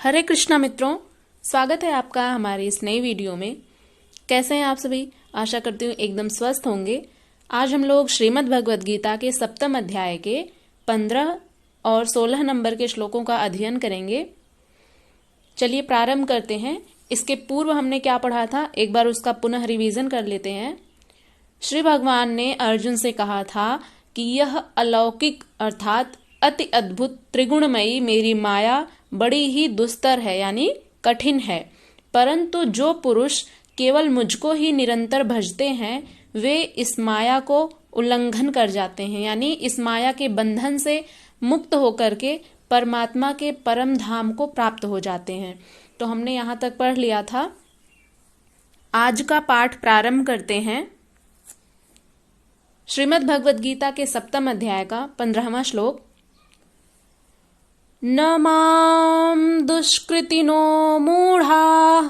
हरे कृष्णा मित्रों, स्वागत है आपका हमारी इस नई वीडियो में। कैसे हैं आप सभी? आशा करती हूँ एकदम स्वस्थ होंगे। आज हम लोग श्रीमद् भगवद गीता के 7वें अध्याय के 15 और 16 नंबर के श्लोकों का अध्ययन करेंगे। चलिए प्रारंभ करते हैं। इसके पूर्व हमने क्या पढ़ा था, एक बार उसका पुनः रिवीजन कर लेते हैं। श्री भगवान ने अर्जुन से कहा था कि यह अलौकिक अर्थात अति अद्भुत त्रिगुणमयी मेरी माया बड़ी ही दुस्तर है, यानी कठिन है, परंतु जो पुरुष केवल मुझको ही निरंतर भजते हैं वे इस माया को उल्लंघन कर जाते हैं, यानी इस माया के बंधन से मुक्त होकर के परमात्मा के परम धाम को प्राप्त हो जाते हैं। तो हमने यहाँ तक पढ़ लिया था। आज का पाठ प्रारंभ करते हैं। श्रीमद् भगवद गीता के 7वें अध्याय का 15वां श्लोक। न मां दुष्कृतिनो मूढ़ा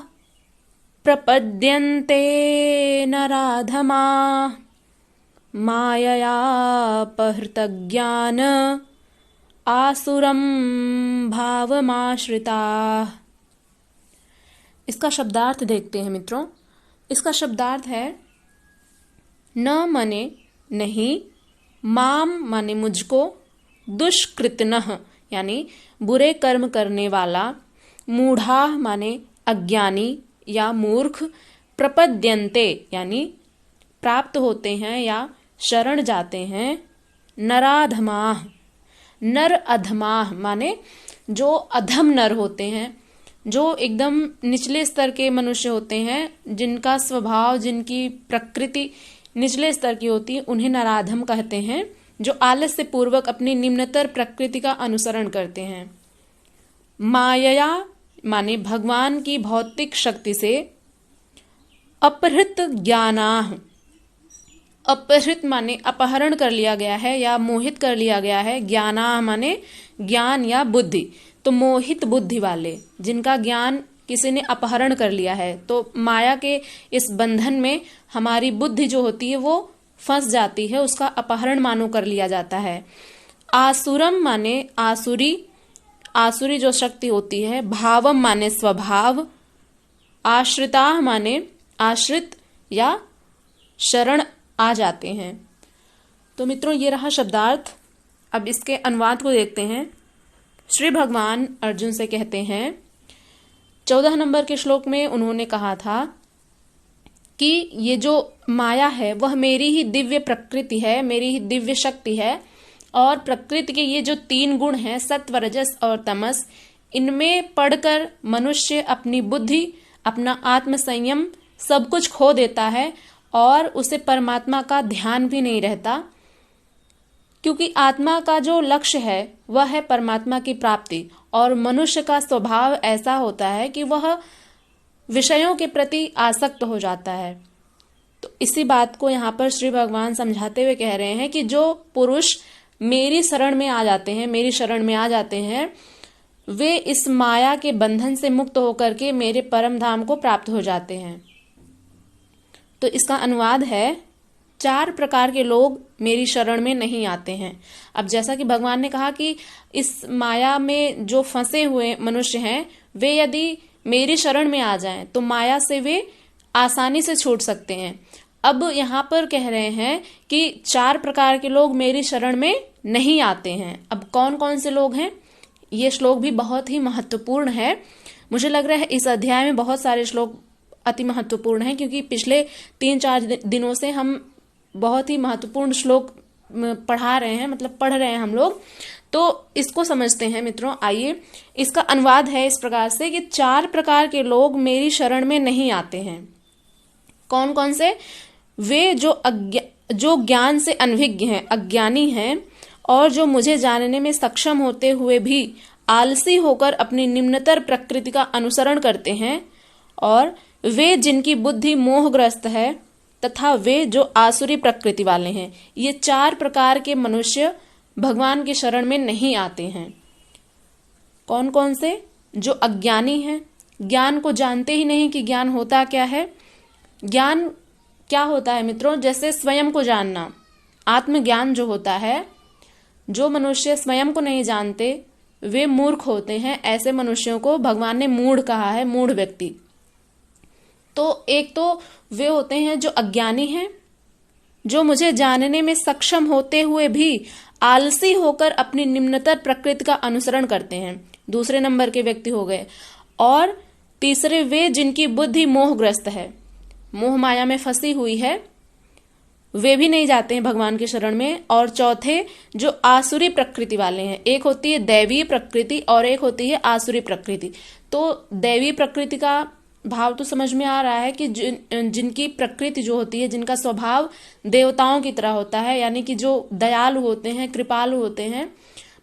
प्रपद्यन्ते नराधमा माययापहृतज्ञान आसुरं भावमाश्रिता। इसका शब्दार्थ देखते हैं मित्रों। इसका शब्दार्थ है न माने नहीं, माम माने मुझको, दुष्कृतनः यानी बुरे कर्म करने वाला, मूढ़ा माने अज्ञानी या मूर्ख, प्रपद्यन्ते यानी प्राप्त होते हैं या शरण जाते हैं, नराधमाः नर अधमाः माने जो अधम नर होते हैं, जो एकदम निचले स्तर के मनुष्य होते हैं, जिनका स्वभाव जिनकी प्रकृति निचले स्तर की होती है, उन्हें नराधम कहते हैं, जो आलस्य पूर्वक अपनी निम्नतर प्रकृति का अनुसरण करते हैं। मायया माने भगवान की भौतिक शक्ति से, अपहृत ज्ञानाः अपहृत माने अपहरण कर लिया गया है या मोहित कर लिया गया है, ज्ञानाः माने ज्ञान या बुद्धि, तो मोहित बुद्धि वाले, जिनका ज्ञान किसी ने अपहरण कर लिया है। तो माया के इस बंधन में हमारी बुद्धि जो होती है वो फंस जाती है, उसका अपहरण मानो कर लिया जाता है। आसुरम माने आसुरी, आसुरी जो शक्ति होती है। भावम माने स्वभाव। आश्रिता माने आश्रित या शरण आ जाते हैं। तो मित्रों ये रहा शब्दार्थ। अब इसके अनुवाद को देखते हैं। श्री भगवान अर्जुन से कहते हैं, 14 नंबर के श्लोक में उन्होंने कहा था कि ये जो माया है वह मेरी ही दिव्य प्रकृति है, मेरी ही दिव्य शक्ति है, और प्रकृति के ये जो 3 गुण हैं, सत्व रजस और तमस, इनमें पढ़कर मनुष्य अपनी बुद्धि, अपना आत्म संयम सब कुछ खो देता है और उसे परमात्मा का ध्यान भी नहीं रहता, क्योंकि आत्मा का जो लक्ष्य है वह है परमात्मा की प्राप्ति, और मनुष्य का स्वभाव ऐसा होता है कि वह विषयों के प्रति आसक्त हो जाता है। तो इसी बात को यहाँ पर श्री भगवान समझाते हुए कह रहे हैं कि जो पुरुष मेरी शरण में आ जाते हैं, मेरी शरण में आ जाते हैं, वे इस माया के बंधन से मुक्त होकर के मेरे परम धाम को प्राप्त हो जाते हैं। तो इसका अनुवाद है, 4 प्रकार के लोग मेरी शरण में नहीं आते हैं। अब जैसा कि भगवान ने कहा कि इस माया में जो फंसे हुए मनुष्य हैं, वे यदि मेरी शरण में आ जाएं तो माया से वे आसानी से छूट सकते हैं। अब यहाँ पर कह रहे हैं कि 4 प्रकार के लोग मेरी शरण में नहीं आते हैं। अब कौन कौन से लोग हैं? ये श्लोक भी बहुत ही महत्वपूर्ण है। मुझे लग रहा है इस अध्याय में बहुत सारे श्लोक अति महत्वपूर्ण हैं, क्योंकि पिछले 3-4 दिनों से हम बहुत ही महत्वपूर्ण श्लोक पढ़ा रहे हैं, मतलब पढ़ रहे हैं हम लोग। तो इसको समझते हैं मित्रों। आइए, इसका अनुवाद है इस प्रकार से कि 4 प्रकार के लोग मेरी शरण में नहीं आते हैं। कौन कौन से? वे जो ज्ञान से अनभिज्ञ हैं, अज्ञानी हैं, और जो मुझे जानने में सक्षम होते हुए भी आलसी होकर अपनी निम्नतर प्रकृति का अनुसरण करते हैं, और वे जिनकी बुद्धि मोहग्रस्त है, तथा वे जो आसुरी प्रकृति वाले हैं। ये 4 प्रकार के मनुष्य भगवान की शरण में नहीं आते हैं। कौन कौन से? जो अज्ञानी हैं, ज्ञान को जानते ही नहीं कि ज्ञान होता क्या है। ज्ञान क्या होता है मित्रों? जैसे स्वयं को जानना, आत्मज्ञान जो होता है, जो मनुष्य स्वयं को नहीं जानते वे मूर्ख होते हैं। ऐसे मनुष्यों को भगवान ने मूढ़ कहा है, मूढ़ व्यक्ति। तो एक तो वे होते हैं जो अज्ञानी हैं, जो मुझे जानने में सक्षम होते हुए भी आलसी होकर अपनी निम्नतर प्रकृति का अनुसरण करते हैं, दूसरे नंबर के व्यक्ति हो गए। और तीसरे वे जिनकी बुद्धि मोहग्रस्त है, मोह माया में फंसी हुई है, वे भी नहीं जाते हैं भगवान की शरण में। और चौथे जो आसुरी प्रकृति वाले हैं, एक होती है दैवीय प्रकृति और एक होती है आसुरी प्रकृति। तो दैवीय प्रकृति का भाव तो समझ में आ रहा है कि जिनकी प्रकृति जो होती है, जिनका स्वभाव देवताओं की तरह होता है, यानी कि जो दयालु होते हैं, कृपालु होते हैं,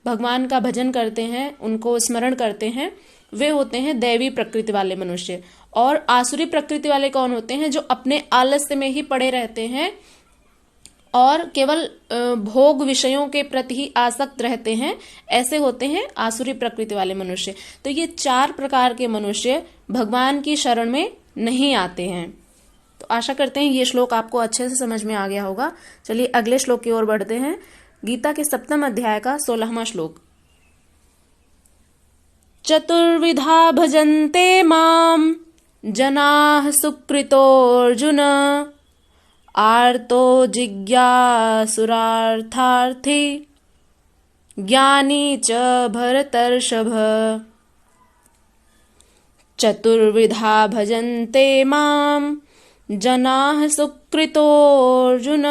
भगवान का भजन करते हैं, उनको स्मरण करते हैं, वे होते हैं दैवी प्रकृति वाले मनुष्य। और आसुरी प्रकृति वाले कौन होते हैं? जो अपने आलस्य में ही पड़े रहते हैं और केवल भोग विषयों के प्रति ही आसक्त रहते हैं, ऐसे होते हैं आसुरी प्रकृति वाले मनुष्य। तो ये 4 प्रकार के मनुष्य भगवान की शरण में नहीं आते हैं। तो आशा करते हैं ये श्लोक आपको अच्छे से समझ में आ गया होगा। चलिए अगले श्लोक की ओर बढ़ते हैं। गीता के 7वें अध्याय का 16वां श्लोक। चतुर्विधा भजन्ते माम जनाः सुकृतोऽर्जुन आर्तो जिज्ञासुरार्थार्थी ज्ञानी च भरतर्षभ। चतुर्विधा भजन्ते मां जनाः सुकृतोऽर्जुन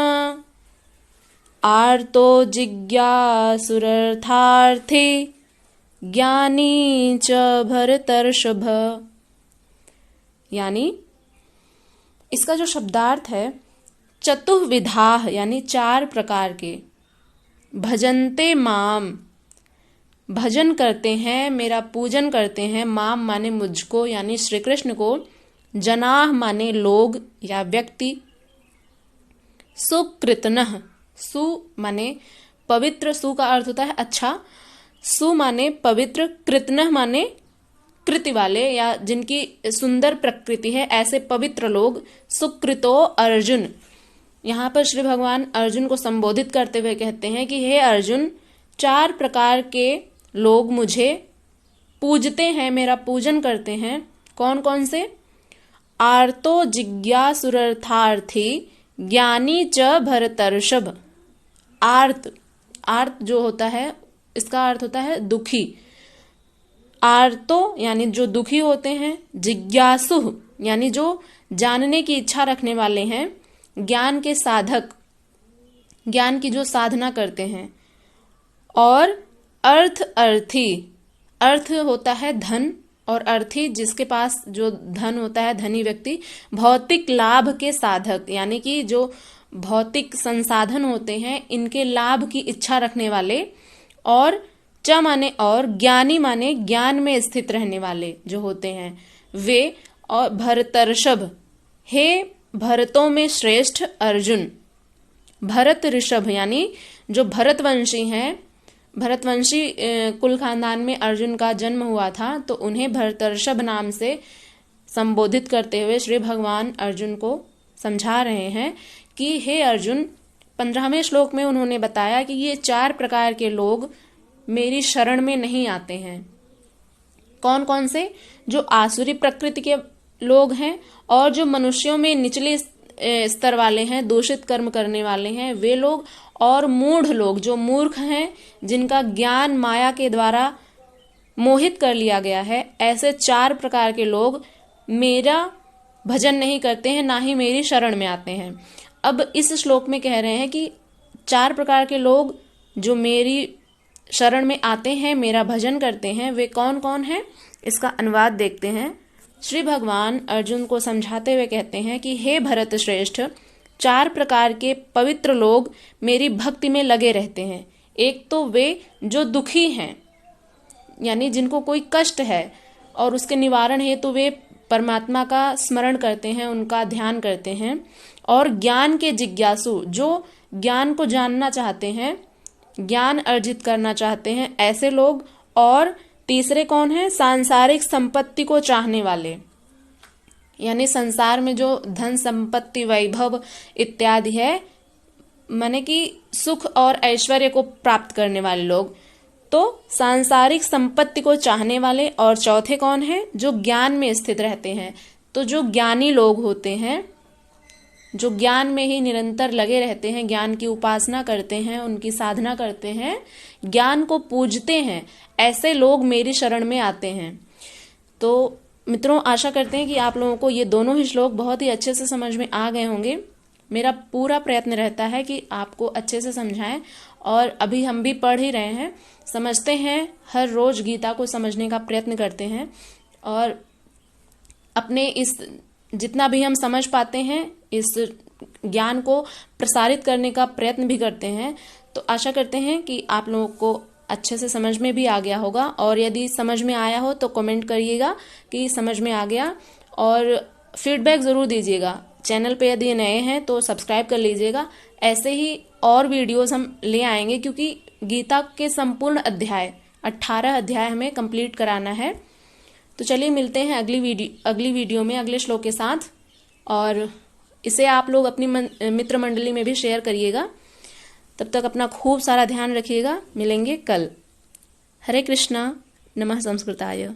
आर्तो जिज्ञासुरार्थार्थी ज्ञानी च भरतर्षभ। यानी इसका जो शब्दार्थ है, चतुर्विधाः यानी 4 प्रकार के, भजन्ते माम भजन करते हैं, मेरा पूजन करते हैं, माम माने मुझको यानी श्री कृष्ण को, जनाः माने लोग या व्यक्ति, सुकृतनः सु माने पवित्र, सु का अर्थ होता है अच्छा, सु माने पवित्र, कृतनः माने कृति वाले या जिनकी सुंदर प्रकृति है, ऐसे पवित्र लोग। सुकृतो अर्जुन, यहाँ पर श्री भगवान अर्जुन को संबोधित करते हुए कहते हैं कि हे अर्जुन, 4 प्रकार के लोग मुझे पूजते हैं, मेरा पूजन करते हैं। कौन कौन से? आर्तो जिज्ञासुरर्थार्थी ज्ञानी च भरतर्षभ। आर्त, आर्त जो होता है इसका अर्थ होता है दुखी। आर्तो यानी जो दुखी होते हैं, जिज्ञासु यानी जो जानने की इच्छा रखने वाले हैं, ज्ञान के साधक, ज्ञान की जो साधना करते हैं, और अर्थ अर्थी, अर्थ होता है धन, और अर्थी जिसके पास जो धन होता है, धनी व्यक्ति, भौतिक लाभ के साधक यानी कि जो भौतिक संसाधन होते हैं इनके लाभ की इच्छा रखने वाले, और च माने और, ज्ञानी माने ज्ञान में स्थित रहने वाले जो होते हैं वे, और भरतर्षभ, हे भरतों में श्रेष्ठ अर्जुन। भरत ऋषभ यानी जो भरतवंशी हैं, भरतवंशी कुल खानदान में अर्जुन का जन्म हुआ था, तो उन्हें भरतर्षभ नाम से संबोधित करते हुए श्री भगवान अर्जुन को समझा रहे हैं कि हे अर्जुन, 15वें श्लोक में उन्होंने बताया कि ये 4 प्रकार के लोग मेरी शरण में नहीं आते हैं। कौन कौन से? जो आसुरी प्रकृति के लोग हैं, और जो मनुष्यों में निचले स्तर वाले हैं, दूषित कर्म करने वाले हैं वे लोग, और मूढ़ लोग जो मूर्ख हैं, जिनका ज्ञान माया के द्वारा मोहित कर लिया गया है, ऐसे 4 प्रकार के लोग मेरा भजन नहीं करते हैं, ना ही मेरी शरण में आते हैं। अब इस श्लोक में कह रहे हैं कि 4 प्रकार के लोग जो मेरी शरण में आते हैं, मेरा भजन करते हैं, वे कौन कौन हैं? इसका अनुवाद देखते हैं। श्री भगवान अर्जुन को समझाते हुए कहते हैं कि हे भरत श्रेष्ठ, 4 प्रकार के पवित्र लोग मेरी भक्ति में लगे रहते हैं। एक तो वे जो दुखी हैं, यानी जिनको कोई कष्ट है और उसके निवारण हेतु वे परमात्मा का स्मरण करते हैं, उनका ध्यान करते हैं। और ज्ञान के जिज्ञासु, जो ज्ञान को जानना चाहते हैं, ज्ञान अर्जित करना चाहते हैं, ऐसे लोग। और तीसरे कौन है? सांसारिक संपत्ति को चाहने वाले, यानी संसार में जो धन संपत्ति वैभव इत्यादि है, माने कि सुख और ऐश्वर्य को प्राप्त करने वाले लोग, तो सांसारिक संपत्ति को चाहने वाले, और चौथे कौन है, जो ज्ञान में स्थित रहते हैं। तो जो ज्ञानी लोग होते हैं, जो ज्ञान में ही निरंतर लगे रहते हैं, ज्ञान की उपासना करते हैं, उनकी साधना करते हैं, ज्ञान को पूजते हैं, ऐसे लोग मेरी शरण में आते हैं। तो मित्रों, आशा करते हैं कि आप लोगों को ये दोनों ही श्लोक बहुत ही अच्छे से समझ में आ गए होंगे। मेरा पूरा प्रयत्न रहता है कि आपको अच्छे से समझाएं, और अभी हम भी पढ़ ही रहे हैं, समझते हैं, हर रोज गीता को समझने का प्रयत्न करते हैं, और अपने इस जितना भी हम समझ पाते हैं इस ज्ञान को प्रसारित करने का प्रयत्न भी करते हैं। तो आशा करते हैं कि आप लोगों को अच्छे से समझ में भी आ गया होगा, और यदि समझ में आया हो तो कमेंट करिएगा कि समझ में आ गया, और फीडबैक ज़रूर दीजिएगा। चैनल पे यदि नए हैं तो सब्सक्राइब कर लीजिएगा। ऐसे ही और वीडियोस हम ले आएंगे, क्योंकि गीता के संपूर्ण अध्याय 18 अध्याय हमें कंप्लीट कराना है। तो चलिए मिलते हैं अगली वीडियो में अगले श्लोक के साथ, और इसे आप लोग अपनी मित्र मंडली में भी शेयर करिएगा। तब तक अपना खूब सारा ध्यान रखिएगा। मिलेंगे कल। हरे कृष्णा। नमः संस्कृताय।